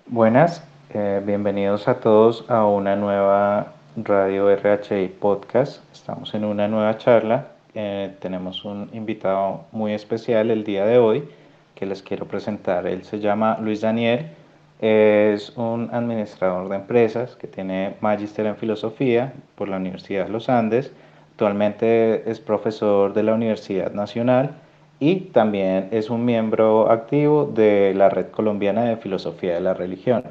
Buenas, bienvenidos a todos a una nueva Radio RHI Podcast. Estamos en una nueva charla. Tenemos un invitado muy especial el día de hoy que les quiero presentar. Él se llama Luis Daniel, es un administrador de empresas que tiene magíster en filosofía por la Universidad de los Andes. Actualmente es profesor de la Universidad Nacional y también es un miembro activo de la Red Colombiana de Filosofía de la Religión.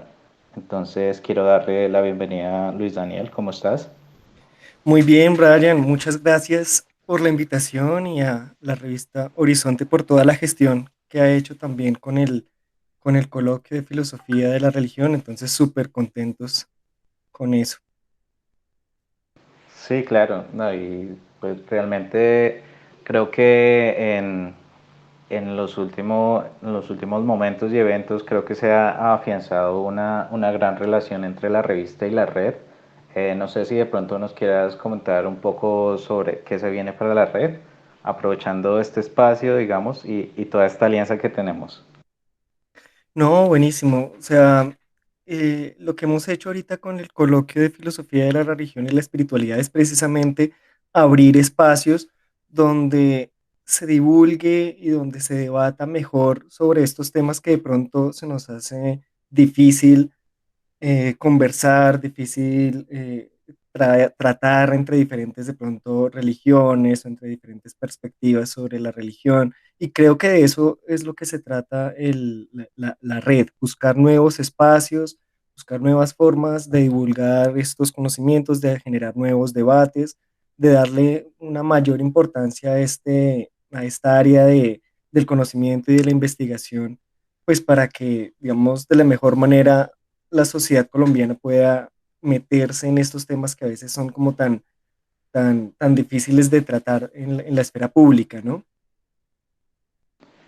Entonces quiero darle la bienvenida a Luis Daniel, ¿cómo estás? Muy bien, Brian, muchas gracias por la invitación y a la revista Horizonte por toda la gestión que ha hecho también con el coloquio de filosofía de la religión. Entonces, súper contentos con eso. Sí, claro, no, y pues realmente creo que en los últimos momentos y eventos creo que se ha afianzado una gran relación entre la revista y la red. No sé si de pronto nos quieras comentar un poco sobre qué se viene para la red, aprovechando este espacio, digamos, y toda esta alianza que tenemos. No, buenísimo. O sea, lo que hemos hecho ahorita con el coloquio de filosofía de la religión y la espiritualidad es precisamente abrir espacios donde se divulgue y donde se debata mejor sobre estos temas que de pronto se nos hace difícil conversar, difícil tratar entre diferentes de pronto religiones o entre diferentes perspectivas sobre la religión. Y creo que de eso es lo que se trata la red, buscar nuevos espacios, buscar nuevas formas de divulgar estos conocimientos, de generar nuevos debates, de darle una mayor importancia a esta área del conocimiento y de la investigación, pues para que, digamos, de la mejor manera la sociedad colombiana pueda meterse en estos temas que a veces son como tan difíciles de tratar en la esfera pública, ¿no?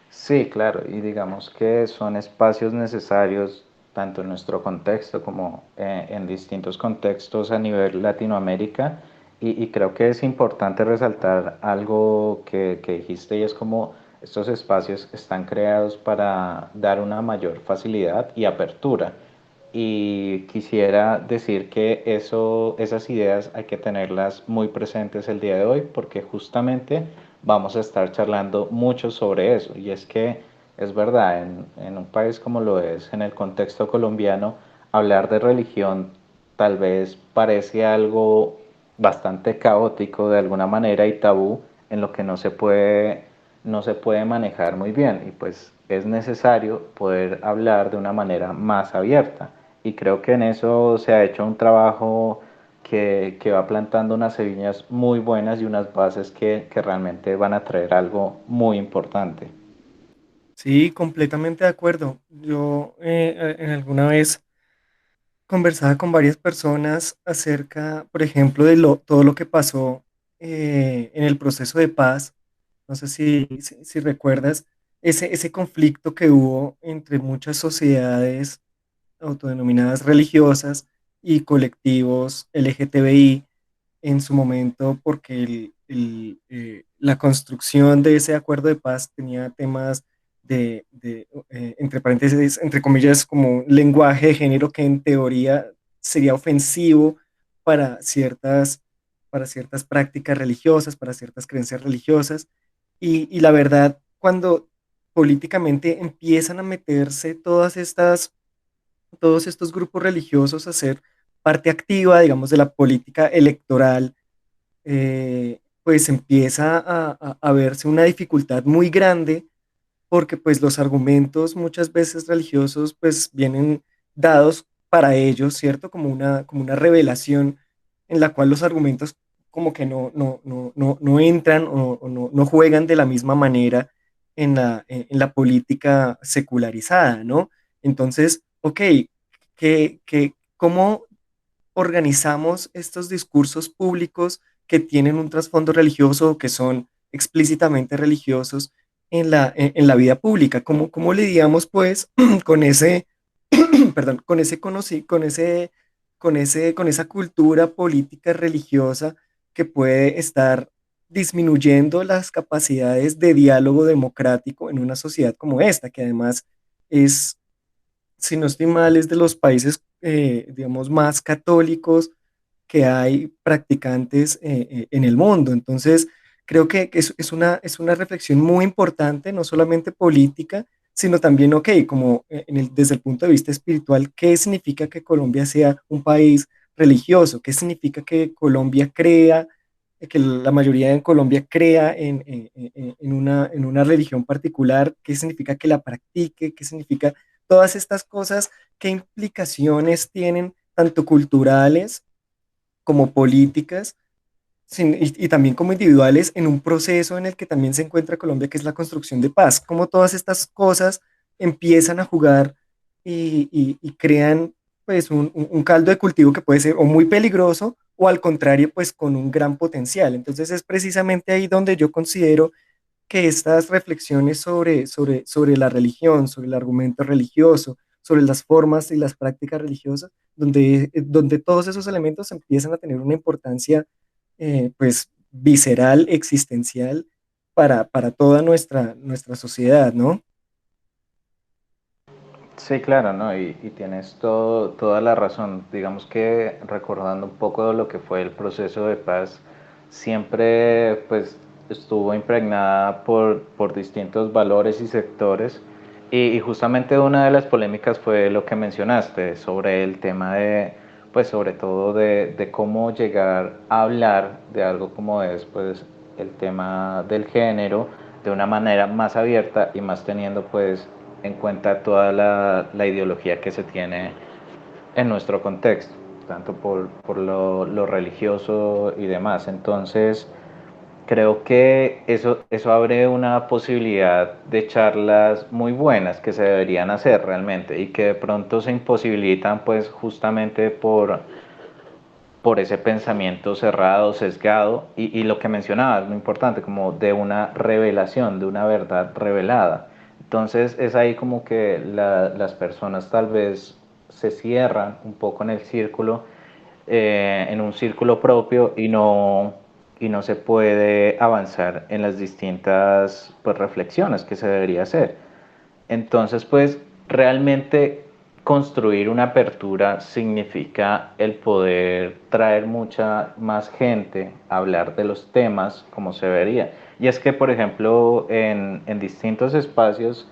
Sí, claro, y digamos que son espacios necesarios tanto en nuestro contexto como en distintos contextos a nivel Latinoamérica y creo que es importante resaltar algo que dijiste y es como estos espacios están creados para dar una mayor facilidad y apertura y quisiera decir que esas ideas hay que tenerlas muy presentes el día de hoy porque justamente vamos a estar charlando mucho sobre eso. Y es que es verdad, en un país como lo es, en el contexto colombiano, hablar de religión tal vez parece algo bastante caótico de alguna manera y tabú en lo que no se puede manejar muy bien. Y pues es necesario poder hablar de una manera más abierta y creo que en eso se ha hecho un trabajo que va plantando unas semillas muy buenas y unas bases que realmente van a traer algo muy importante. Sí, completamente de acuerdo. Yo en alguna vez conversaba con varias personas acerca, por ejemplo, todo lo que pasó en el proceso de paz. No sé si recuerdas ese conflicto que hubo entre muchas sociedades autodenominadas religiosas y colectivos LGTBI en su momento, porque la construcción de ese acuerdo de paz tenía temas entre paréntesis, entre comillas, como un lenguaje de género que en teoría sería ofensivo para para ciertas prácticas religiosas, para ciertas creencias religiosas. Y la verdad, cuando políticamente empiezan a meterse todos estos grupos religiosos a ser parte activa, digamos, de la política electoral, pues empieza a verse una dificultad muy grande porque pues los argumentos muchas veces religiosos pues vienen dados para ellos, ¿cierto? Como una revelación en la cual los argumentos como que no entran o no juegan de la misma manera en la política secularizada, ¿no? Entonces, ok, ¿cómo organizamos estos discursos públicos que tienen un trasfondo religioso o que son explícitamente religiosos en la vida pública. ¿Cómo lidiamos pues con ese, perdón, con esa cultura política religiosa que puede estar disminuyendo las capacidades de diálogo democrático en una sociedad como esta, que además es, si no estoy mal, es de los países, digamos, más católicos que hay practicantes en el mundo? Entonces, creo que es una reflexión muy importante, no solamente política, sino también, ok, como desde el punto de vista espiritual, ¿qué significa que Colombia sea un país religioso? ¿Qué significa que Colombia crea, que la mayoría en Colombia crea en una religión particular? ¿Qué significa que la practique? ¿Qué significa todas estas cosas? ¿Qué implicaciones tienen tanto culturales como políticas y también como individuales en un proceso en el que también se encuentra Colombia, que es la construcción de paz? Cómo todas estas cosas empiezan a jugar y crean pues un caldo de cultivo que puede ser o muy peligroso o al contrario pues con un gran potencial. Entonces es precisamente ahí donde yo considero que estas reflexiones sobre la religión, sobre el argumento religioso, sobre las formas y las prácticas religiosas, donde todos esos elementos empiezan a tener una importancia pues visceral, existencial para toda nuestra sociedad, ¿no? Sí, claro, ¿no? Y tienes toda la razón. Digamos que recordando un poco de lo que fue el proceso de paz, siempre pues estuvo impregnada por distintos valores y sectores. Y justamente una de las polémicas fue lo que mencionaste sobre el tema de, pues sobre todo de cómo llegar a hablar de algo como es pues el tema del género de una manera más abierta y más teniendo pues en cuenta toda la ideología que se tiene en nuestro contexto, tanto por lo religioso y demás. Entonces, creo que eso abre una posibilidad de charlas muy buenas que se deberían hacer realmente y que de pronto se imposibilitan pues justamente por ese pensamiento cerrado, sesgado y lo que mencionabas, lo importante, como de una revelación, de una verdad revelada. Entonces es ahí como que las personas tal vez se cierran un poco en el círculo, en un círculo propio y no se puede avanzar en las distintas pues, reflexiones que se debería hacer. Entonces, pues realmente construir una apertura significa el poder traer mucha más gente a hablar de los temas como se vería. Y es que, por ejemplo, en distintos espacios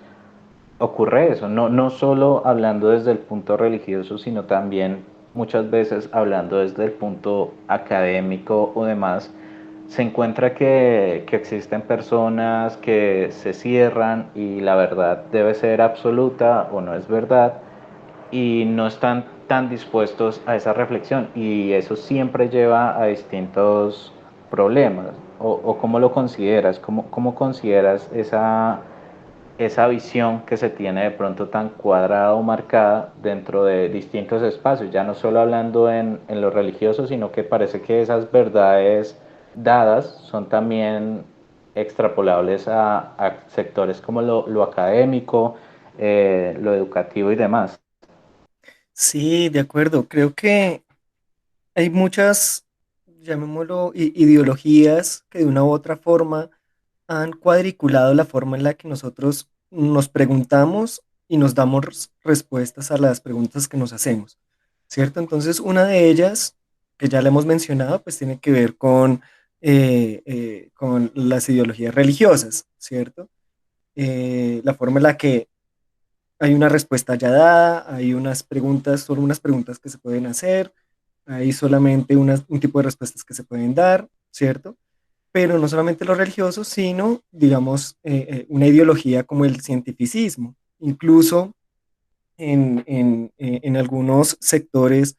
ocurre eso, no solo hablando desde el punto religioso, sino también muchas veces hablando desde el punto académico o demás, se encuentra que existen personas que se cierran y la verdad debe ser absoluta o no es verdad y no están tan dispuestos a esa reflexión y eso siempre lleva a distintos problemas. O cómo lo consideras, cómo consideras esa visión que se tiene de pronto tan cuadrada o marcada dentro de distintos espacios, ya no solo hablando en lo religioso, sino que parece que esas verdades dadas son también extrapolables a sectores como lo académico, lo educativo y demás. Sí, de acuerdo. Creo que hay muchas, llamémoslo, ideologías que de una u otra forma han cuadriculado la forma en la que nosotros nos preguntamos y nos damos respuestas a las preguntas que nos hacemos, ¿cierto? Entonces, una de ellas, que ya la hemos mencionado, pues tiene que ver con las ideologías religiosas, ¿cierto? La forma en la que hay una respuesta ya dada, hay unas preguntas, solo unas preguntas que se pueden hacer, hay solamente un tipo de respuestas que se pueden dar, ¿cierto? Pero no solamente los religiosos, sino, digamos, una ideología como el cientificismo. Incluso en algunos sectores,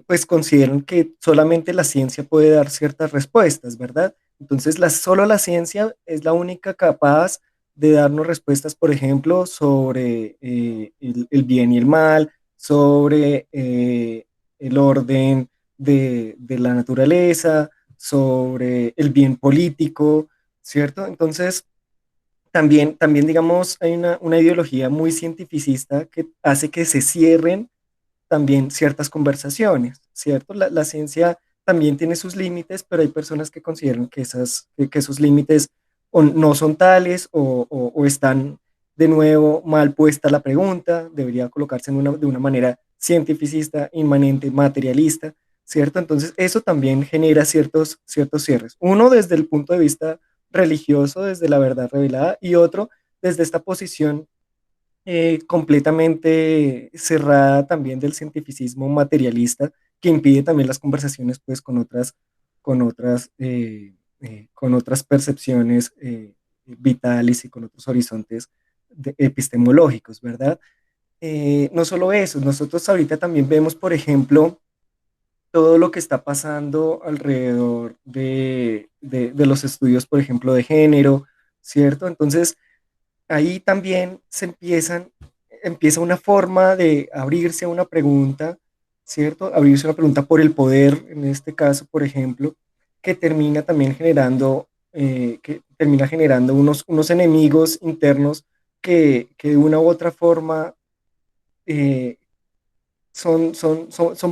pues consideran que solamente la ciencia puede dar ciertas respuestas, ¿verdad? Entonces, solo la ciencia es la única capaz de darnos respuestas, por ejemplo, sobre el bien y el mal, sobre el orden de la naturaleza, sobre el bien político, ¿cierto? Entonces, también digamos, hay una ideología muy cientificista que hace que se cierren también ciertas conversaciones, ¿cierto? La ciencia también tiene sus límites, pero hay personas que consideran que esos límites o no son tales o están de nuevo mal puesta la pregunta, debería colocarse de una manera cientificista, inmanente, materialista, ¿cierto? Entonces eso también genera ciertos cierres. Uno desde el punto de vista religioso, desde la verdad revelada, y otro desde esta posición completamente cerrada también del cientificismo materialista que impide también las conversaciones pues con otras percepciones vitales y con otros horizontes epistemológicos, ¿verdad? No solo eso, nosotros ahorita también vemos, por ejemplo, todo lo que está pasando alrededor de los estudios, por ejemplo, de género, ¿cierto? Entonces, ahí también empieza una forma de abrirse a una pregunta, ¿cierto? Abrirse a una pregunta por el poder, en este caso, por ejemplo, que termina generando unos enemigos internos que de una u otra forma eh, son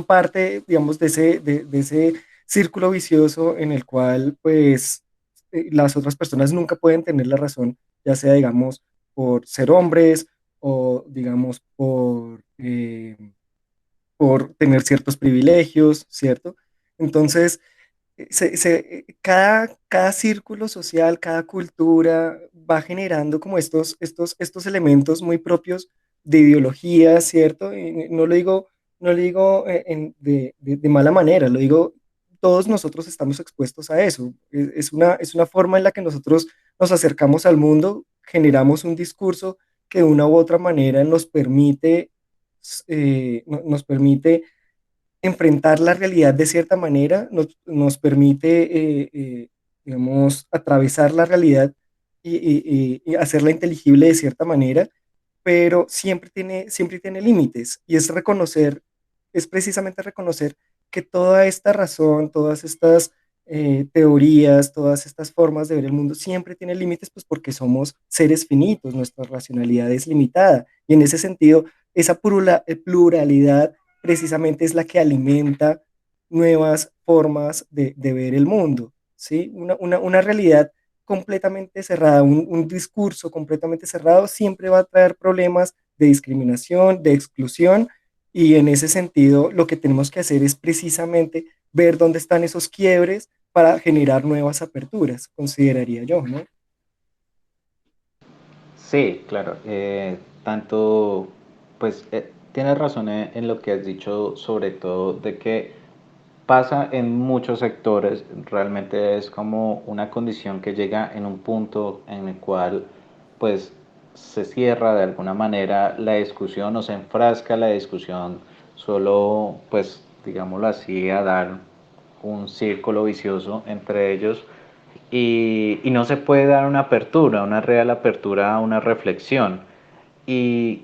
parte, digamos, de ese círculo vicioso en el cual, pues, las otras personas nunca pueden tener la razón, ya sea, digamos, por ser hombres o, digamos, por tener ciertos privilegios, ¿cierto? Entonces, cada círculo social, cada cultura va generando como estos elementos muy propios de ideología, ¿cierto? Y no lo digo de mala manera, lo digo, todos nosotros estamos expuestos a eso. Es una forma en la que nosotros nos acercamos al mundo, generamos un discurso que de una u otra manera nos permite enfrentar la realidad de cierta manera, nos permite, digamos, atravesar la realidad y hacerla inteligible de cierta manera, pero siempre tiene límites y es precisamente reconocer que toda esta razón, todas estas teorías, todas estas formas de ver el mundo siempre tiene límites, pues porque somos seres finitos, nuestra racionalidad es limitada y en ese sentido, esa pluralidad precisamente es la que alimenta nuevas formas de ver el mundo, ¿sí? Una realidad completamente cerrada, un discurso completamente cerrado siempre va a traer problemas de discriminación, de exclusión, y en ese sentido lo que tenemos que hacer es precisamente ver dónde están esos quiebres para generar nuevas aperturas, consideraría yo, ¿no? Sí, claro. Tanto, pues tienes razón en lo que has dicho, sobre todo de que pasa en muchos sectores, realmente es como una condición que llega en un punto en el cual pues se cierra de alguna manera la discusión o se enfrasca la discusión solo pues digámoslo así a dar un círculo vicioso entre ellos y no se puede dar una apertura, una real apertura a una reflexión. Y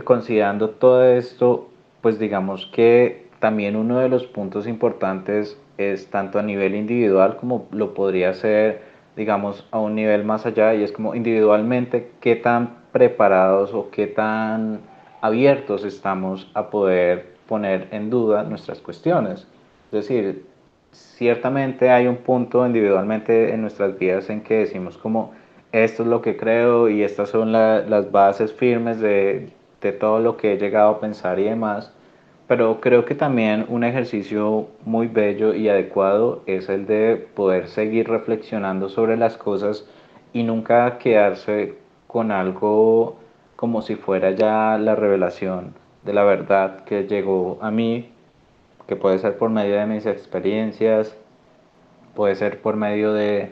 considerando todo esto, pues digamos que también uno de los puntos importantes es tanto a nivel individual como lo podría ser, digamos, a un nivel más allá, y es como individualmente qué tan preparados o qué tan abiertos estamos a poder poner en duda nuestras cuestiones. Es decir, ciertamente hay un punto individualmente en nuestras vidas en que decimos como esto es lo que creo y estas son las bases firmes de todo lo que he llegado a pensar y demás, pero creo que también un ejercicio muy bello y adecuado es el de poder seguir reflexionando sobre las cosas y nunca quedarse con algo como si fuera ya la revelación de la verdad que llegó a mí, que puede ser por medio de mis experiencias, puede ser por medio de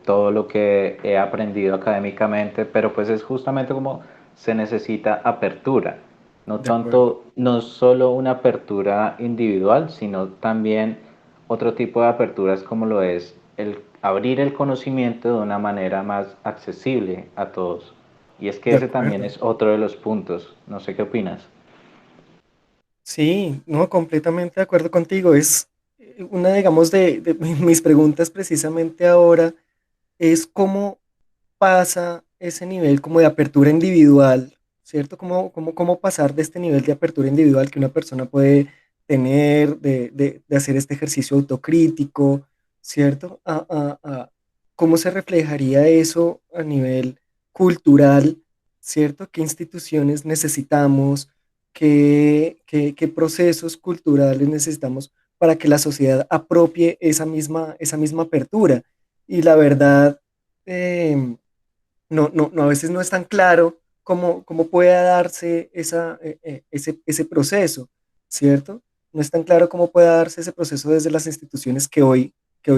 todo lo que he aprendido académicamente, pero pues es justamente como se necesita apertura, no De acuerdo. tanto, no solo una apertura individual, sino también otro tipo de aperturas como lo es el abrir el conocimiento de una manera más accesible a todos. Y es que De ese también acuerdo. es otro de los puntos. No sé qué opinas. Sí, no, completamente de acuerdo contigo. una, digamos, de mis preguntas precisamente ahora es cómo pasa ese nivel como de apertura individual, ¿cierto? ¿Cómo pasar de este nivel de apertura individual que una persona puede tener, de hacer este ejercicio autocrítico, ¿cierto? A cómo se reflejaría eso a nivel cultural, ¿cierto? ¿Qué instituciones necesitamos? ¿Qué procesos culturales necesitamos para que la sociedad apropie esa misma apertura? Y la verdad, em, a veces no es tan claro cómo pueda darse ese proceso, ¿cierto? No es tan claro cómo pueda darse ese proceso desde las instituciones que hoy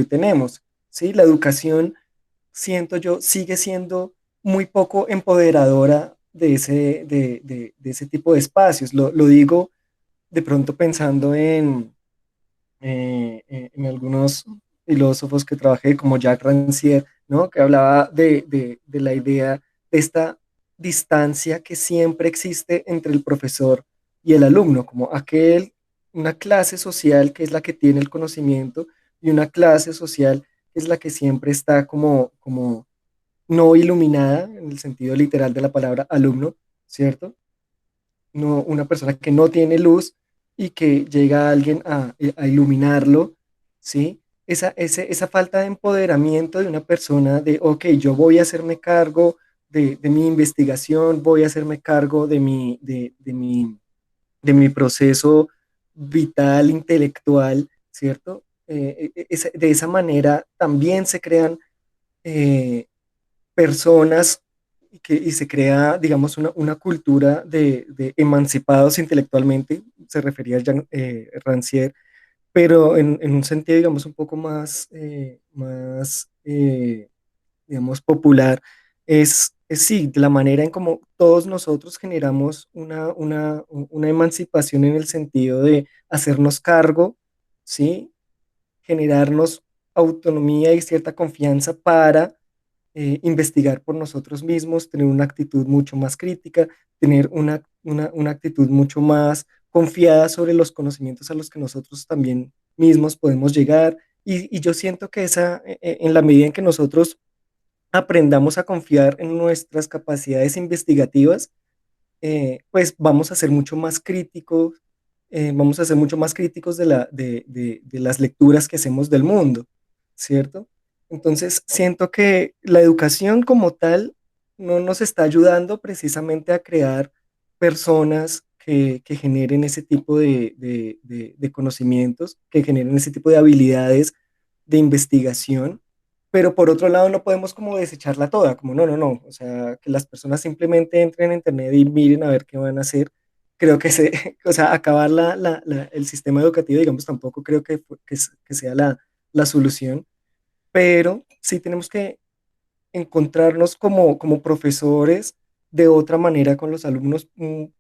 tenemos, ¿sí? La educación, siento yo, sigue siendo muy poco empoderadora de ese tipo de espacios. Lo digo de pronto pensando en algunos filósofos que trabajé, como Jacques Rancière, ¿no? Que hablaba de la idea de esta distancia que siempre existe entre el profesor y el alumno, como una clase social que es la que tiene el conocimiento y una clase social que es la que siempre está como no iluminada en el sentido literal de la palabra alumno, ¿cierto? No, una persona que no tiene luz y que llega alguien a iluminarlo, ¿sí? Esa falta de empoderamiento de una persona de, ok, yo voy a hacerme cargo de mi investigación, voy a hacerme cargo de mi proceso vital, intelectual, ¿cierto? De esa manera también se crean eh, personas y se crea, digamos, una cultura de emancipados intelectualmente, se refería a Rancière, pero en un sentido, digamos, un poco más digamos, popular, es sí, la manera en como todos nosotros generamos una emancipación en el sentido de hacernos cargo, ¿sí? Generarnos autonomía y cierta confianza para investigar por nosotros mismos, tener una actitud mucho más crítica, tener una actitud mucho más confiada sobre los conocimientos a los que nosotros también mismos podemos llegar. Y yo siento que en la medida en que nosotros aprendamos a confiar en nuestras capacidades investigativas, pues vamos a ser mucho más críticos, vamos a ser mucho más críticos de las lecturas que hacemos del mundo, ¿cierto? Entonces, siento que la educación como tal no nos está ayudando precisamente a crear personas que generen ese tipo de conocimientos, que generen ese tipo de habilidades de investigación, pero por otro lado no podemos como desecharla toda, como no, o sea, que las personas simplemente entren en internet y miren a ver qué van a hacer. Creo que o sea, acabar el sistema educativo, digamos, tampoco creo que sea la solución, pero sí tenemos que encontrarnos como profesores de otra manera con los alumnos,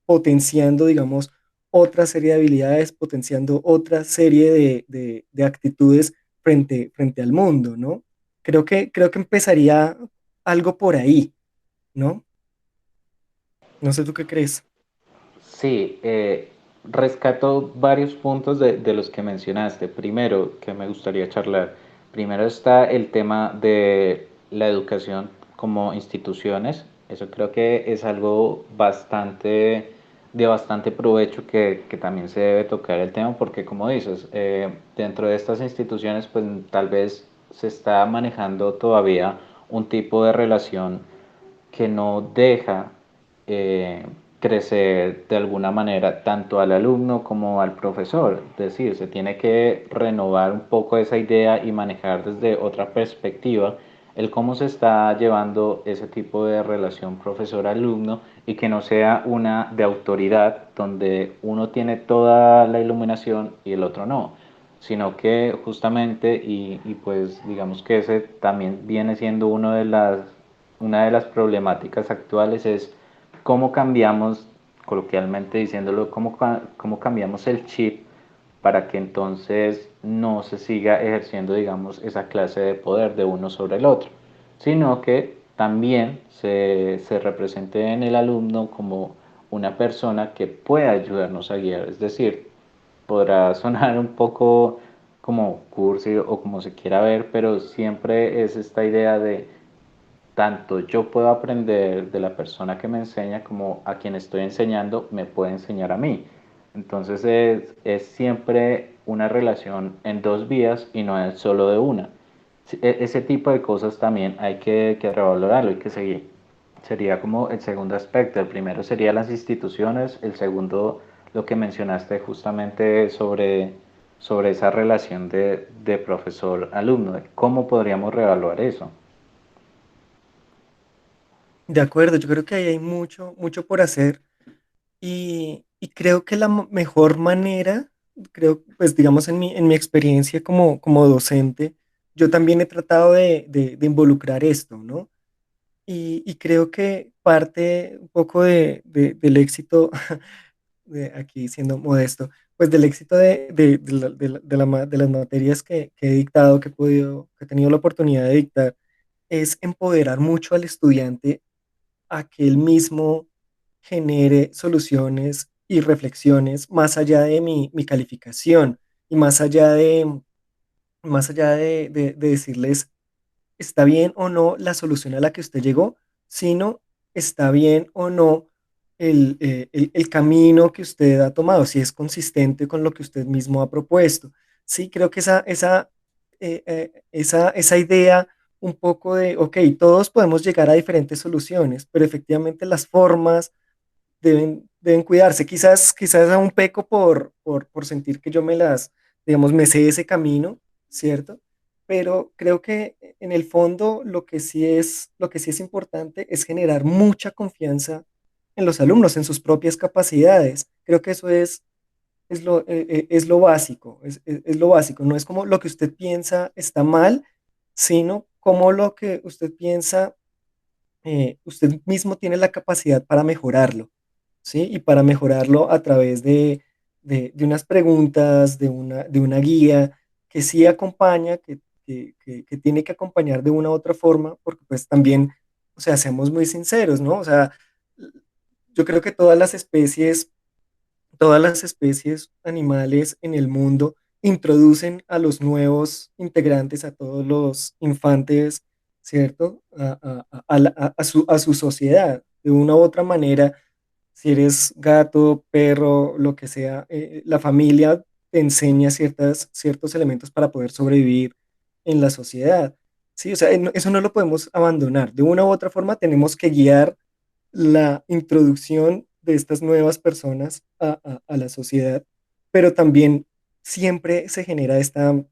potenciando, digamos, otra serie de habilidades, potenciando otra serie de actitudes frente al mundo, ¿no? Creo que empezaría algo por ahí, ¿no? No sé tú qué crees. Sí, rescato varios puntos de los que mencionaste. Primero, que me gustaría charlar. Primero está el tema de la educación como instituciones. Eso creo que es algo de bastante provecho que también se debe tocar el tema porque como dices, dentro de estas instituciones pues tal vez se está manejando todavía un tipo de relación que no deja eh, crecer de alguna manera tanto al alumno como al profesor. Es decir, se tiene que renovar un poco esa idea y manejar desde otra perspectiva el cómo se está llevando ese tipo de relación profesor-alumno y que no sea una de autoridad donde uno tiene toda la iluminación y el otro no, sino que justamente, y pues digamos que ese también viene siendo una de las problemáticas actuales es cómo cambiamos, coloquialmente diciéndolo, cómo cambiamos el chip para que entonces no se siga ejerciendo, digamos, esa clase de poder de uno sobre el otro, sino que también se represente en el alumno como una persona que pueda ayudarnos a guiar. Es decir, podrá sonar un poco como cursi o como se quiera ver, pero siempre es esta idea de tanto yo puedo aprender de la persona que me enseña como a quien estoy enseñando me puede enseñar a mí. Entonces es siempre una relación en dos vías y no es solo de una. Ese tipo de cosas también hay que revalorarlo, hay que seguir. Sería como el segundo aspecto. El primero sería las instituciones, el segundo lo que mencionaste justamente sobre esa relación de profesor-alumno, de cómo podríamos reevaluar eso. De acuerdo, yo creo que ahí hay mucho, mucho por hacer y creo que la mejor manera, creo, pues digamos en mi experiencia como docente, yo también he tratado de involucrar esto, ¿no? Y creo que parte un poco del éxito, de aquí siendo modesto, pues del éxito de las materias que he dictado, que he podido, que he tenido la oportunidad de dictar, es empoderar mucho al estudiante a que él mismo genere soluciones y reflexiones más allá de mi calificación y más allá de decirles está bien o no la solución a la que usted llegó, sino está bien o no el camino que usted ha tomado, si es consistente con lo que usted mismo ha propuesto. Sí, creo que esa idea un poco de, ok, todos podemos llegar a diferentes soluciones, pero efectivamente las formas deben cuidarse. Quizás aún peco por sentir que yo digamos, me sé ese camino, ¿cierto? Pero creo que en el fondo lo que sí es importante es generar mucha confianza en los alumnos, en sus propias capacidades. Creo que eso es lo básico, es lo básico. No es como lo que usted piensa está mal, sino como lo que usted piensa, usted mismo tiene la capacidad para mejorarlo. ¿Sí? Y para mejorarlo a través de unas preguntas, de una guía que sí acompaña, que tiene que acompañar de una u otra forma, porque pues también, o sea, seamos muy sinceros, ¿no? O sea, yo creo que todas las especies animales en el mundo introducen a los nuevos integrantes, a todos los infantes, ¿cierto? A su sociedad. De una u otra manera, si eres gato, perro, lo que sea, la familia te enseña ciertos elementos para poder sobrevivir en la sociedad. Sí, o sea, eso no lo podemos abandonar. De una u otra forma tenemos que guiar la introducción de estas nuevas personas a la sociedad, pero también siempre se genera esta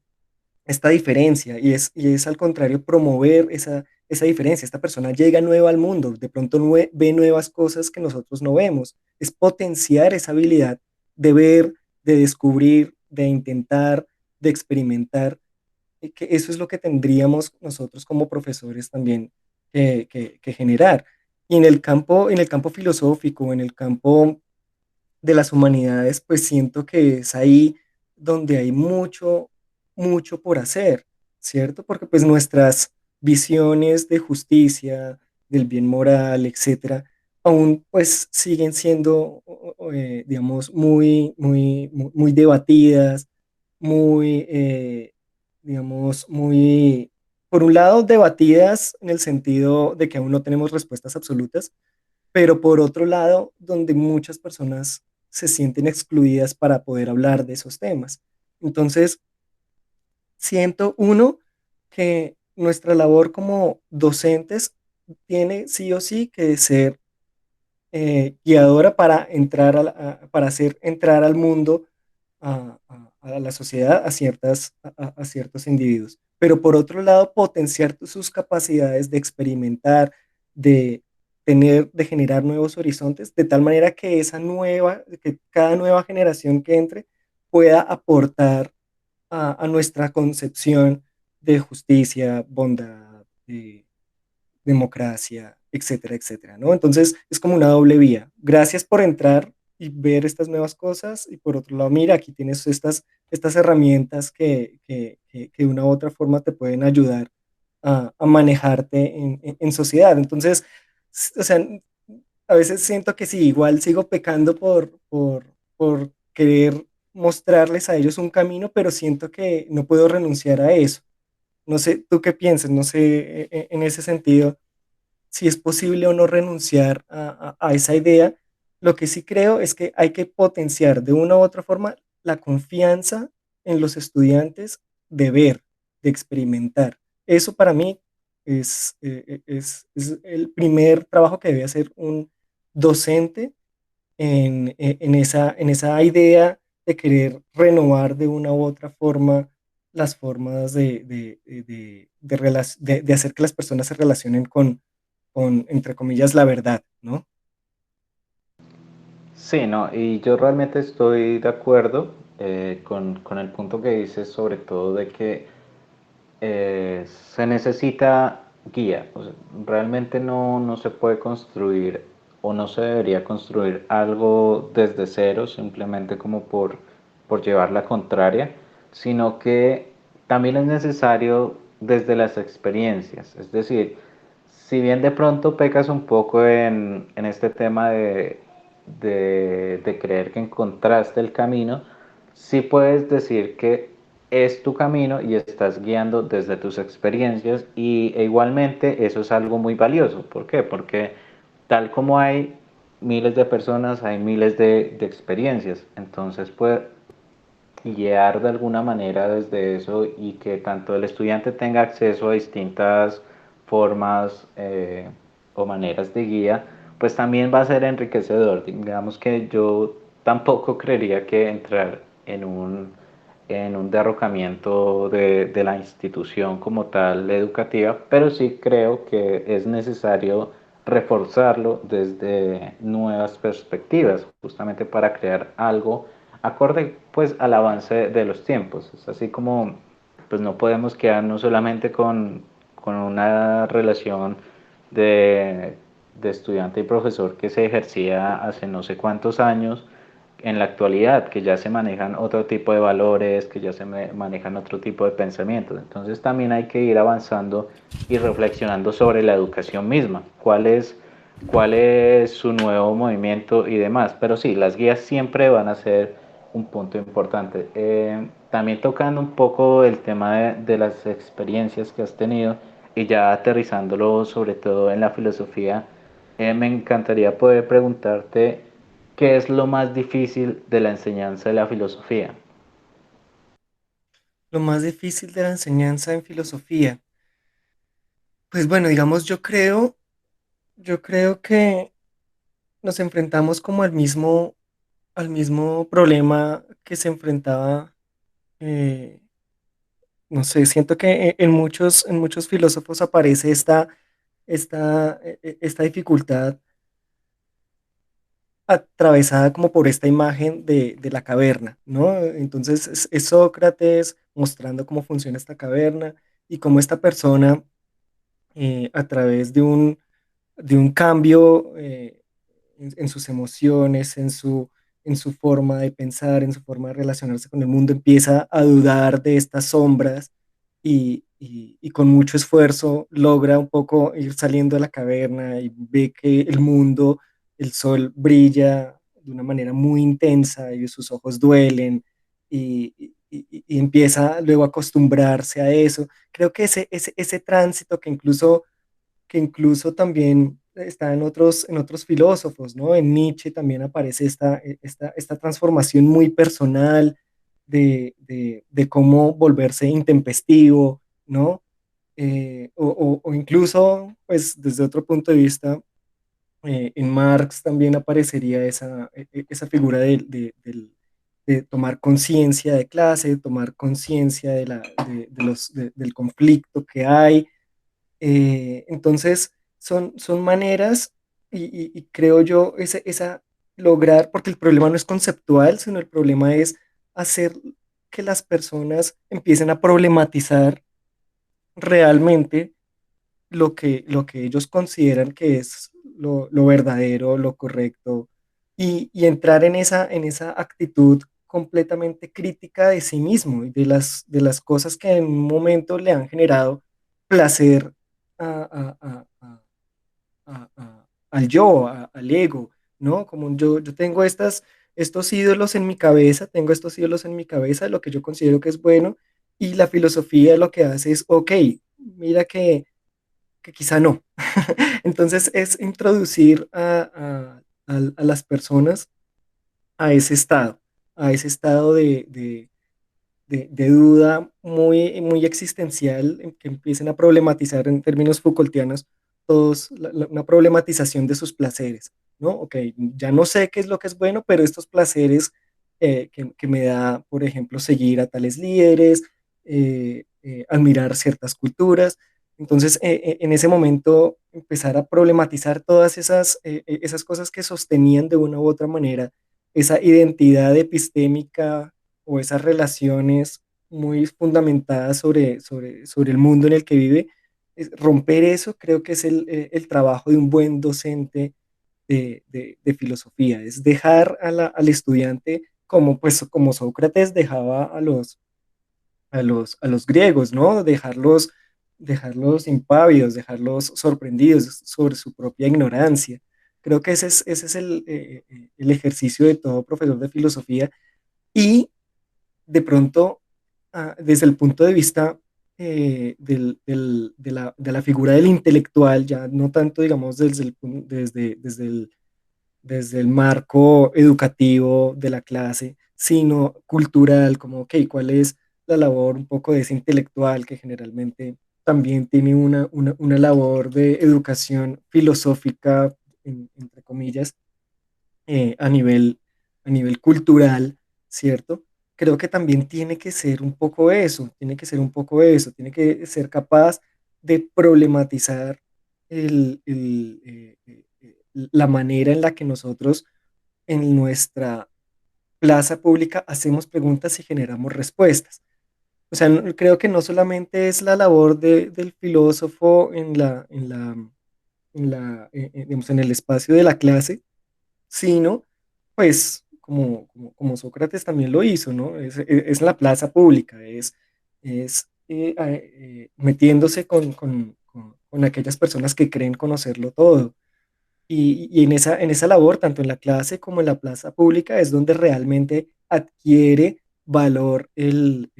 diferencia y es al contrario promover esa diferencia. Esta persona llega nueva al mundo, de pronto ve nuevas cosas que nosotros no vemos. Es potenciar esa habilidad de ver, de descubrir, de intentar, de experimentar, y que eso es lo que tendríamos nosotros como profesores también que generar. Y en el campo filosófico, en el campo de las humanidades, pues siento que es ahí donde hay mucho, mucho por hacer, ¿cierto? Porque pues nuestras visiones de justicia, del bien moral, etcétera, aún pues siguen siendo, digamos, muy, muy, muy, muy debatidas, muy, digamos, muy, por un lado, debatidas en el sentido de que aún no tenemos respuestas absolutas, pero por otro lado, donde muchas personas se sienten excluidas para poder hablar de esos temas. Entonces, siento uno que nuestra labor como docentes tiene sí o sí que ser guiadora para hacer entrar al mundo, a la sociedad, a ciertos individuos. Pero por otro lado, potenciar sus capacidades de experimentar, de de generar nuevos horizontes, de tal manera que cada nueva generación que entre pueda aportar a nuestra concepción de justicia, bondad, democracia, etcétera, etcétera, ¿no? Entonces es como una doble vía. Gracias por entrar y ver estas nuevas cosas y por otro lado, mira, aquí tienes estas herramientas que de una u otra forma te pueden ayudar a manejarte en sociedad. Entonces, o sea, a veces siento que sí, igual sigo pecando por querer mostrarles a ellos un camino, pero siento que no puedo renunciar a eso. No sé, ¿tú qué piensas? No sé, en ese sentido, si es posible o no renunciar a esa idea. Lo que sí creo es que hay que potenciar de una u otra forma la confianza en los estudiantes de ver, de experimentar. Eso para mí es el primer trabajo que debe hacer un docente en esa idea de querer renovar de una u otra forma las formas de hacer que las personas se relacionen con, entre comillas, la verdad, ¿no? Sí, no, y yo realmente estoy de acuerdo con el punto que dices, sobre todo de que se necesita guía. O sea, realmente no se puede construir o no se debería construir algo desde cero simplemente como por llevar la contraria, sino que también es necesario desde las experiencias. Es decir, si bien de pronto pecas un poco en este tema de creer que encontraste el camino, sí puedes decir que es tu camino y estás guiando desde tus experiencias e igualmente eso es algo muy valioso. ¿Por qué? Porque tal como hay miles de personas, hay miles de experiencias. Entonces, pues guiar de alguna manera desde eso y que tanto el estudiante tenga acceso a distintas formas o maneras de guía, pues también va a ser enriquecedor. Digamos que yo tampoco creería que entrar en un derrocamiento de la institución como tal educativa, pero sí creo que es necesario reforzarlo desde nuevas perspectivas, justamente para crear algo acorde pues al avance de los tiempos. Es así como pues no podemos quedarnos solamente con una relación de, de estudiante y profesor que se ejercía hace no sé cuántos años en la actualidad, que ya se manejan otro tipo de valores, que ya se manejan otro tipo de pensamientos. Entonces también hay que ir avanzando y reflexionando sobre la educación misma, cuál es su nuevo movimiento y demás. Pero sí, las guías siempre van a ser un punto importante. También tocando un poco el tema de las experiencias que has tenido y ya aterrizándolo sobre todo en la filosofía, me encantaría poder preguntarte qué es lo más difícil de la enseñanza de la filosofía. Lo más difícil de la enseñanza en filosofía. Pues bueno, digamos, yo creo que nos enfrentamos como al mismo problema que se enfrentaba, eh, no sé, siento que en muchos filósofos aparece esta dificultad atravesada como por esta imagen de la caverna, ¿no? Entonces es Sócrates mostrando cómo funciona esta caverna y cómo esta persona, a través de un cambio, en sus emociones, en su forma de pensar, en su forma de relacionarse con el mundo, empieza a dudar de estas sombras y con mucho esfuerzo logra un poco ir saliendo de la caverna y ve que el mundo, el sol brilla de una manera muy intensa y sus ojos duelen y empieza luego a acostumbrarse a eso. Creo que ese tránsito que incluso también está en otros filósofos, ¿no? En Nietzsche también aparece esta transformación muy personal de cómo volverse intempestivo, ¿no? O incluso, pues, desde otro punto de vista, en Marx también aparecería esa figura de tomar conciencia de clase, de tomar conciencia del conflicto que hay. Entonces, son maneras y creo yo lograr, porque el problema no es conceptual, sino el problema es hacer que las personas empiecen a problematizar realmente lo que ellos consideran que es lo verdadero, lo correcto, y entrar en esa actitud completamente crítica de sí mismo y de las cosas que en un momento le han generado placer a- a- a- al yo, al ego, ¿no? Como yo tengo estos ídolos en mi cabeza, tengo estos ídolos en mi cabeza, lo que yo considero que es bueno, y la filosofía lo que hace es, ok, mira que quizá no. Entonces es introducir a las personas a a ese estado de duda muy existencial, en que empiecen a problematizar en términos Foucaultianos una problematización de sus placeres, ¿no? Ok, ya no sé qué es lo que es bueno, pero estos placeres que me da, por ejemplo, seguir a tales líderes, admirar ciertas culturas. Entonces, en ese momento, empezar a problematizar todas esas cosas que sostenían de una u otra manera esa identidad epistémica o esas relaciones muy fundamentadas sobre el mundo en el que vive, romper eso creo que es el trabajo de un buen docente de filosofía, es dejar al estudiante como, pues, como Sócrates dejaba a los griegos, ¿no? Dejarlos impávidos, dejarlos sorprendidos sobre su propia ignorancia. Creo que ese es el ejercicio de todo profesor de filosofía y de pronto, desde el punto de vista de la figura del intelectual, ya no tanto, digamos, desde el marco educativo de la clase, sino cultural, como, ok, ¿cuál es la labor un poco de ese intelectual que generalmente también tiene una labor de educación filosófica, entre comillas, eh, a nivel, a nivel cultural, ¿cierto? Creo que también tiene que ser un poco eso, tiene que ser un poco eso, tiene que ser capaz de problematizar la manera en la que nosotros en nuestra plaza pública hacemos preguntas y generamos respuestas. O sea, creo que no solamente es la labor del filósofo digamos, en el espacio de la clase, sino, pues, como Sócrates también lo hizo, ¿no? Es la plaza pública, metiéndose con aquellas personas que creen conocerlo todo. Y en esa labor, tanto en la clase como en la plaza pública, es donde realmente adquiere valor el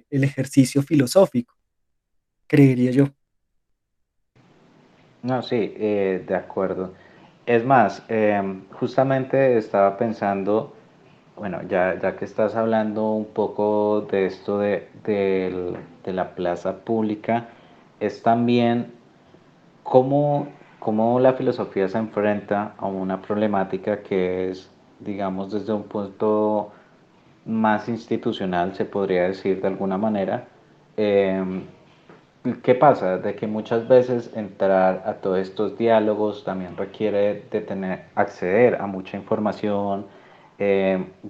ejercicio filosófico, creería yo. No, sí, de acuerdo. Es más, justamente estaba pensando, bueno, ya que estás hablando un poco de esto de la plaza pública, es también cómo, cómo la filosofía se enfrenta a una problemática que es, digamos, desde un punto más institucional, se podría decir de alguna manera. eh, ¿Qué pasa? De que muchas veces entrar a todos estos diálogos también requiere de tener, acceder a mucha información.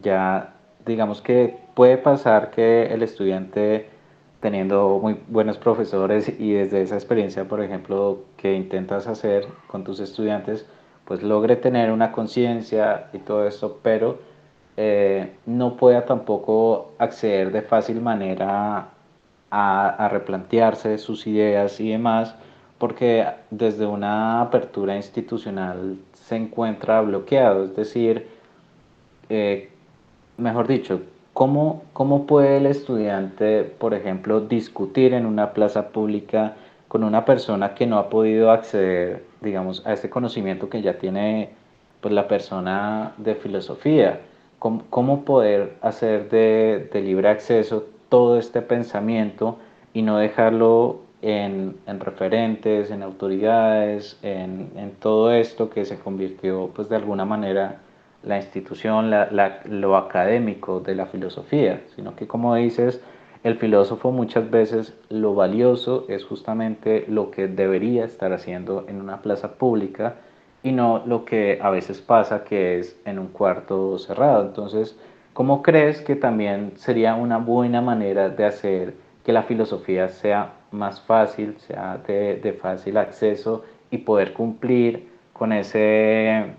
Ya digamos que puede pasar que el estudiante, teniendo muy buenos profesores y desde esa experiencia, por ejemplo, que intentas hacer con tus estudiantes, pues logre tener una conciencia y todo esto, pero no pueda tampoco acceder de fácil manera a replantearse sus ideas y demás, porque desde una apertura institucional se encuentra bloqueado, es decir, eh, mejor dicho, ¿cómo puede el estudiante, por ejemplo, discutir en una plaza pública con una persona que no ha podido acceder, digamos, a este conocimiento que ya tiene pues, la persona de filosofía? ¿Cómo poder hacer de libre acceso todo este pensamiento y no dejarlo en referentes, en autoridades, en todo esto que se convirtió, pues de alguna manera, la institución, lo académico de la filosofía, sino que como dices, el filósofo muchas veces lo valioso es justamente lo que debería estar haciendo en una plaza pública y no lo que a veces pasa que es en un cuarto cerrado. Entonces, ¿cómo crees que también sería una buena manera de hacer que la filosofía sea más fácil, sea de fácil acceso y poder cumplir con ese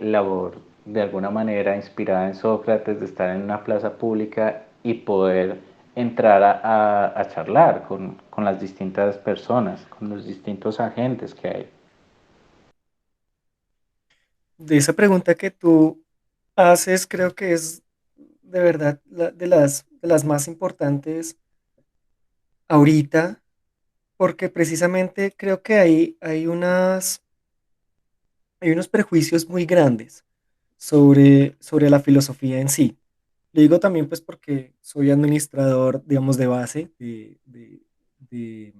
labor de alguna manera inspirada en Sócrates de estar en una plaza pública y poder entrar a charlar con las distintas personas, con los distintos agentes que hay? De esa pregunta que tú haces, creo que es de verdad de las más importantes ahorita, porque precisamente creo que hay unos prejuicios muy grandes sobre la filosofía en sí. Lo digo también pues porque soy administrador, digamos, de base, de, de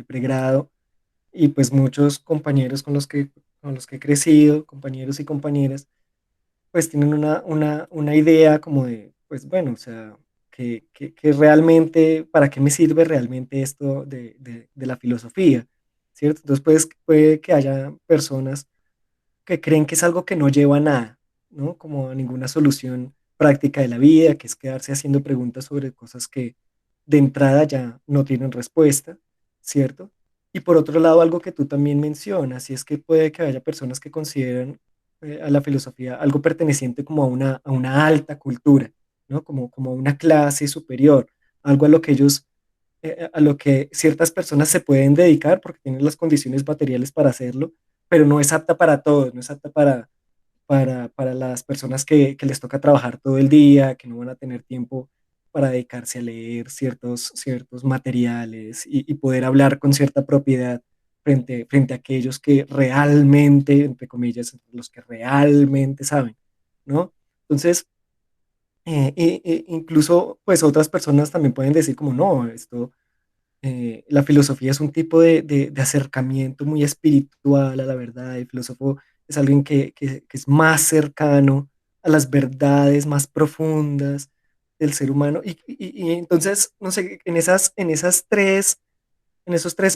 pregrado, y pues muchos compañeros con los que he crecido, compañeros y compañeras, pues tienen una idea como de, pues bueno, o sea, que realmente, ¿para qué me sirve realmente esto de la filosofía? ¿Cierto? Entonces puede que haya personas que creen que es algo que no lleva a nada, ¿no? Como a ninguna solución práctica de la vida, que es quedarse haciendo preguntas sobre cosas que de entrada ya no tienen respuesta, ¿cierto? Y por otro lado, algo que tú también mencionas, y es que puede que haya personas que consideran a la filosofía algo perteneciente como a una alta cultura, ¿no? Como a una clase superior, algo a lo que ellos, a lo que ciertas personas se pueden dedicar porque tienen las condiciones materiales para hacerlo, pero no es apta para todos, no es apta para las personas que les toca trabajar todo el día, que no van a tener tiempo para dedicarse a leer ciertos materiales y poder hablar con cierta propiedad frente a aquellos que realmente, entre comillas, los que realmente saben, ¿no? Entonces, incluso, pues otras personas también pueden decir como, no, esto la filosofía es un tipo de acercamiento muy espiritual a la verdad. El filósofo es alguien que es más cercano a las verdades más profundas del ser humano. Y entonces, no sé, en esos tres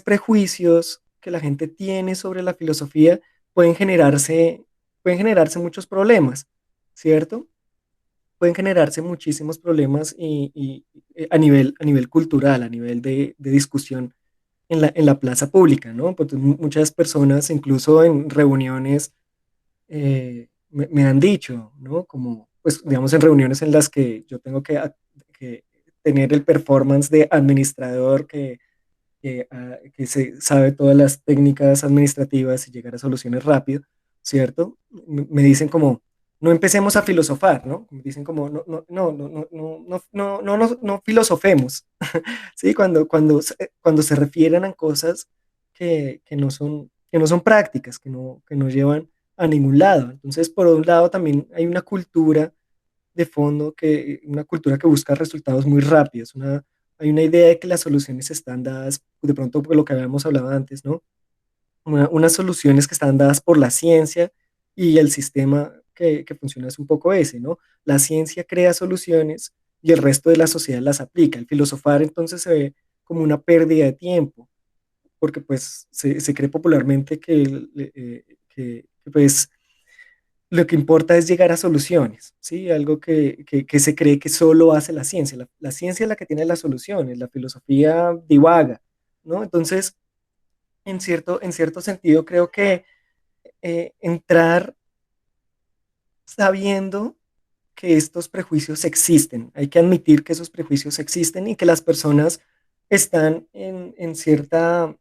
prejuicios que la gente tiene sobre la filosofía, pueden generarse, pueden generarse muchos problemas, ¿cierto? Pueden generarse muchísimos problemas a nivel cultural, a nivel de discusión en la plaza pública, ¿no? Porque muchas personas, incluso en reuniones, me han dicho, ¿no? Como, pues, digamos, en reuniones en las que yo tengo que tener el performance de administrador que se sabe todas las técnicas administrativas y llegar a soluciones rápido, ¿cierto? Me dicen como, no empecemos a filosofar, ¿no? Me dicen como, no filosofemos, ¿sí? Cuando se refieren a cosas que no son prácticas, que no llevan a ningún lado. Entonces, por un lado, también hay una cultura de fondo, una cultura que busca resultados muy rápidos, hay una idea de que las soluciones están dadas, de pronto por lo que habíamos hablado antes, ¿no? Unas soluciones que están dadas por la ciencia y el sistema que funciona es un poco ese, ¿no? La ciencia crea soluciones y el resto de la sociedad las aplica. El filosofar entonces se ve como una pérdida de tiempo, porque pues se cree popularmente que, pues lo que importa es llegar a soluciones, ¿sí? Algo que se cree que solo hace la ciencia. La ciencia es la que tiene las soluciones, la filosofía divaga, ¿no? Entonces, en cierto sentido, creo que entrar sabiendo que estos prejuicios existen, hay que admitir que esos prejuicios existen y que las personas están en cierta,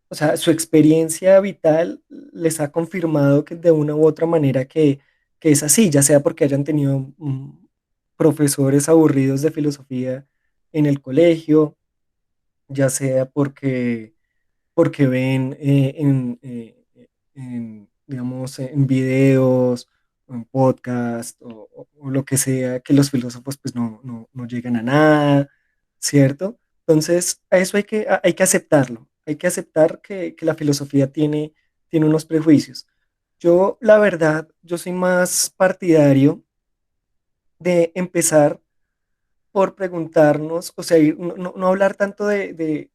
o sea, su experiencia vital les ha confirmado que de una u otra manera que es así, ya sea porque hayan tenido profesores aburridos de filosofía en el colegio, ya sea porque ven digamos, en videos, o en podcast o lo que sea, que los filósofos pues no llegan a nada, ¿cierto? Entonces, a eso hay que aceptarlo, hay que aceptar que la filosofía tiene unos prejuicios. Yo, la verdad, yo soy más partidario de empezar por preguntarnos, o sea, no hablar tanto de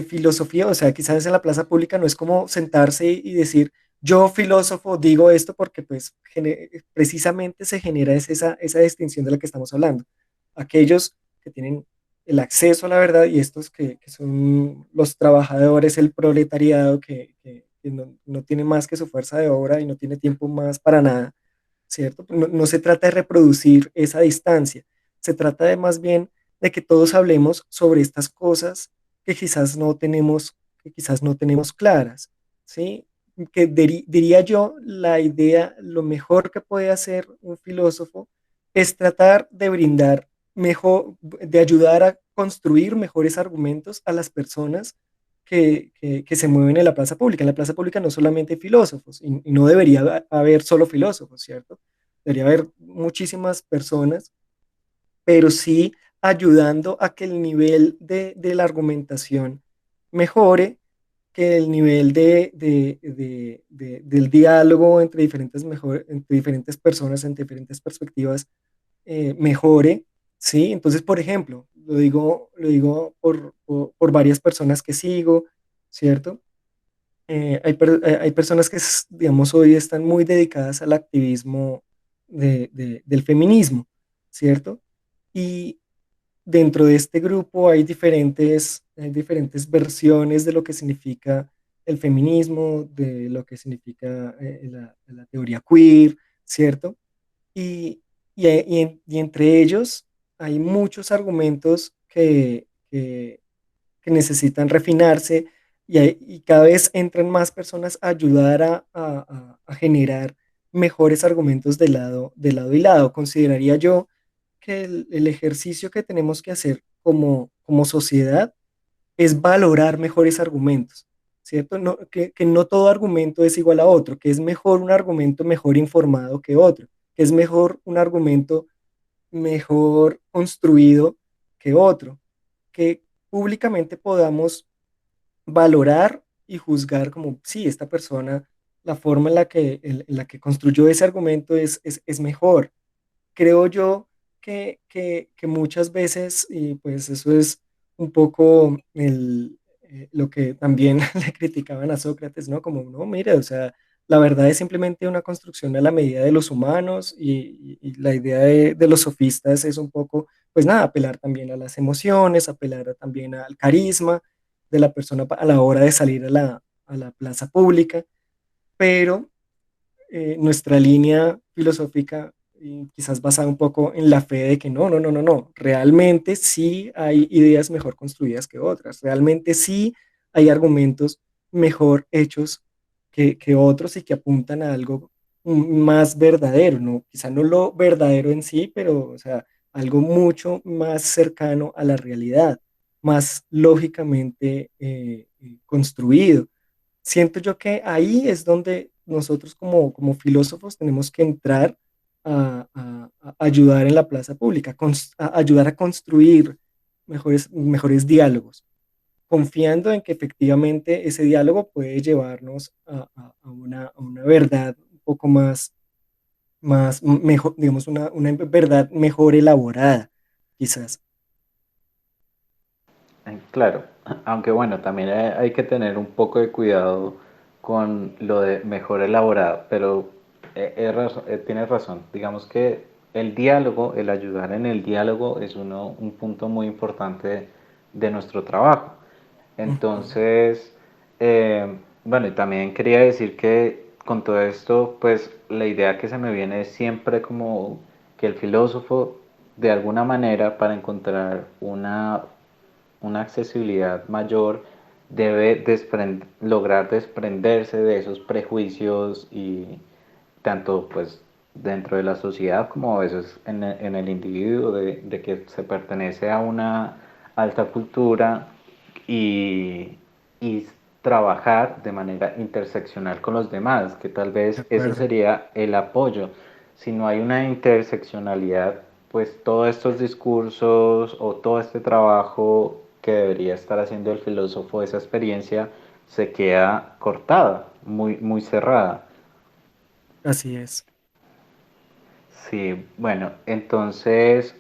filosofía, o sea, quizás en la plaza pública no es como sentarse y decir, yo filósofo digo esto porque pues precisamente se genera esa distinción de la que estamos hablando. Aquellos que tienen el acceso a la verdad y estos que son los trabajadores, el proletariado que no tiene más que su fuerza de obra y no tiene tiempo más para nada, ¿cierto? No se trata de reproducir esa distancia, se trata de más bien de que todos hablemos sobre estas cosas que quizás no tenemos claras, ¿sí? diría yo, la idea, lo mejor que puede hacer un filósofo es tratar de brindar mejor, de ayudar a construir mejores argumentos a las personas que se mueven en la plaza pública. En la plaza pública no solamente hay filósofos, y no debería haber solo filósofos, ¿cierto? Debería haber muchísimas personas, pero sí ayudando a que el nivel de la argumentación mejore, que el nivel del diálogo entre entre diferentes personas, entre diferentes perspectivas, mejore, ¿sí? Entonces, por ejemplo, lo digo por varias personas que sigo, ¿cierto? Hay personas que, digamos, hoy están muy dedicadas al activismo del feminismo, ¿cierto? Y dentro de este grupo hay diferentes versiones de lo que significa el feminismo, de lo que significa la teoría queer, ¿cierto? Y, y entre ellos hay muchos argumentos que necesitan refinarse, y cada vez entran más personas a ayudar a generar mejores argumentos de lado y lado. Consideraría yo que el ejercicio que tenemos que hacer como sociedad es valorar mejores argumentos, ¿cierto? Que no todo argumento es igual a otro, que es mejor un argumento mejor informado que otro, que es mejor un argumento mejor construido que otro, que públicamente podamos valorar y juzgar como, sí, esta persona, la forma en la que construyó ese argumento es mejor. Creo yo que muchas veces, y pues eso es un poco lo que también le criticaban a Sócrates, ¿no? Como, no, mire, o sea, la verdad es simplemente una construcción a la medida de los humanos, y la idea de los sofistas es un poco, pues nada, apelar también a las emociones, apelar también al carisma de la persona a la hora de salir a la plaza pública, pero nuestra línea filosófica, y quizás basada un poco en la fe de que no, no, no, no, no, realmente sí hay ideas mejor construidas que otras, realmente sí hay argumentos mejor hechos que otros, y que apuntan a algo más verdadero, ¿no? Quizá no lo verdadero en sí, pero, o sea, algo mucho más cercano a la realidad, más lógicamente construido. Siento yo que ahí es donde nosotros como filósofos tenemos que entrar a ayudar en la plaza pública, a ayudar a construir mejores diálogos, confiando en que efectivamente ese diálogo puede llevarnos a una verdad un poco mejor, digamos, una verdad mejor elaborada, quizás. Claro, aunque bueno, también hay que tener un poco de cuidado con lo de mejor elaborado, pero tienes razón. Digamos que el diálogo, el ayudar en el diálogo es un punto muy importante de nuestro trabajo. Ujú. Entonces, bueno, y también quería decir que con todo esto, pues la idea que se me viene es siempre como que el filósofo, de alguna manera, para encontrar una accesibilidad mayor, debe lograr desprenderse de esos prejuicios, y tanto pues dentro de la sociedad como a veces en el individuo, de que se pertenece a una alta cultura, y trabajar de manera interseccional con los demás, que tal De vez ese acuerdo. sería el apoyo. Si no hay una interseccionalidad, pues todos estos discursos o todo este trabajo que debería estar haciendo el filósofo, esa experiencia, se queda cortada, muy, muy cerrada. Así es. Sí, bueno, entonces,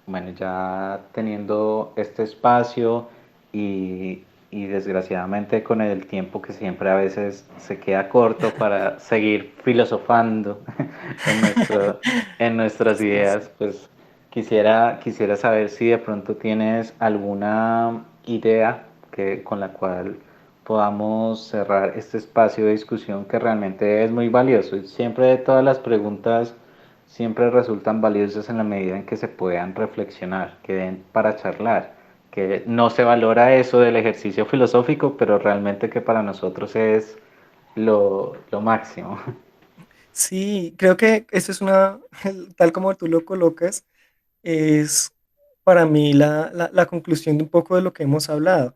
bueno, ya teniendo este espacio, y desgraciadamente con el tiempo que siempre a veces se queda corto para seguir filosofando en en nuestras Sí, sí. ideas, pues quisiera saber si de pronto tienes alguna idea con la cual podamos cerrar este espacio de discusión que realmente es muy valioso. Y siempre todas las preguntas siempre resultan valiosas en la medida en que se puedan reflexionar, que den para charlar, que no se valora eso del ejercicio filosófico, pero realmente que para nosotros es lo máximo. Sí, creo que eso es una, tal como tú lo colocas, es para mí la conclusión de un poco de lo que hemos hablado.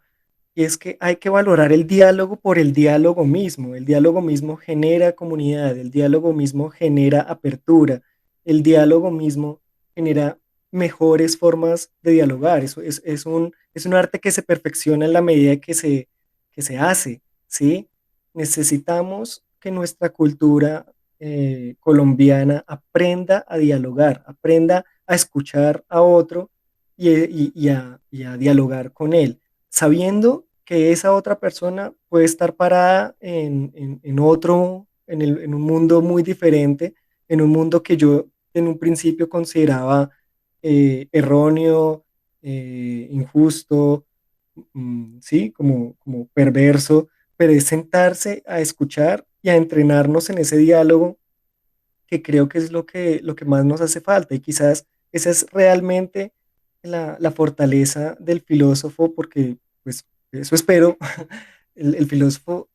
Y es que hay que valorar el diálogo por el diálogo mismo. El diálogo mismo genera comunidad, el diálogo mismo genera apertura, el diálogo mismo genera mejores formas de dialogar. Eso es un arte que se perfecciona en la medida que se hace, ¿sí? Necesitamos que nuestra cultura colombiana aprenda a dialogar, aprenda a escuchar a otro y a dialogar con él sabiendo que esa otra persona puede estar parada en otro, en un mundo muy diferente, en un mundo que yo en un principio consideraba erróneo, injusto, sí, como perverso, pero es sentarse a escuchar y a entrenarnos en ese diálogo que creo que es lo que más nos hace falta y quizás esa es realmente la fortaleza del filósofo porque pues eso espero, el filósofo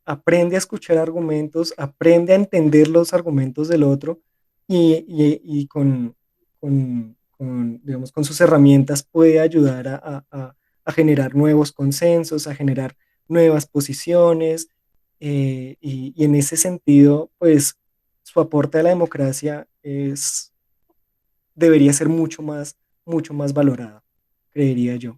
aprende a escuchar argumentos, aprende a entender los argumentos del otro y digamos, con sus herramientas puede ayudar a generar nuevos consensos, a generar nuevas posiciones y en ese sentido, pues su aporte a la democracia debería ser mucho más valorado, creería yo.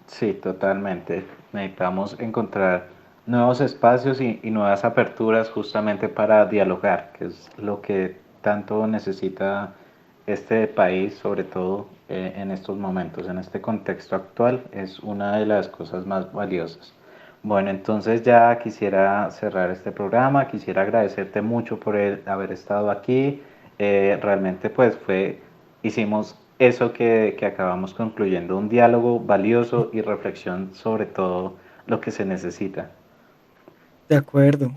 Sí, totalmente. Necesitamos encontrar nuevos espacios y nuevas aperturas justamente para dialogar, que es lo que tanto necesita este país, sobre todo en estos momentos, en este contexto actual, es una de las cosas más valiosas. Bueno, entonces ya quisiera cerrar este programa, quisiera agradecerte mucho por haber estado aquí. Realmente pues hicimos eso que acabamos concluyendo, un diálogo valioso y reflexión sobre todo lo que se necesita. De acuerdo,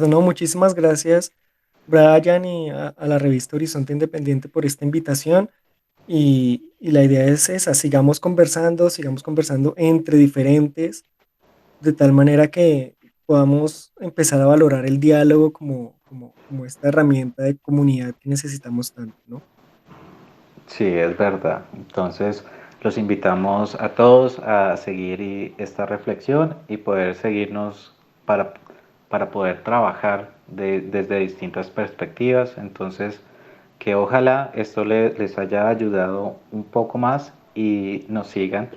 no, muchísimas gracias, Brian, y a la revista Horizonte Independiente por esta invitación. Y la idea es esa, sigamos conversando entre diferentes, de tal manera que podamos empezar a valorar el diálogo como esta herramienta de comunidad que necesitamos tanto, ¿no? Sí, es verdad. Entonces, los invitamos a todos a seguir esta reflexión y poder seguirnos para, para poder trabajar desde distintas perspectivas. Entonces, que ojalá esto les haya ayudado un poco más y nos sigan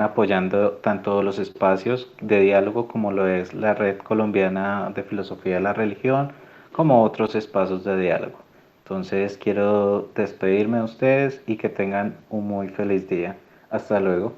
apoyando tanto los espacios de diálogo como lo es la Red Colombiana de Filosofía de la Religión, como otros espacios de diálogo. Entonces quiero despedirme de ustedes y que tengan un muy feliz día. Hasta luego.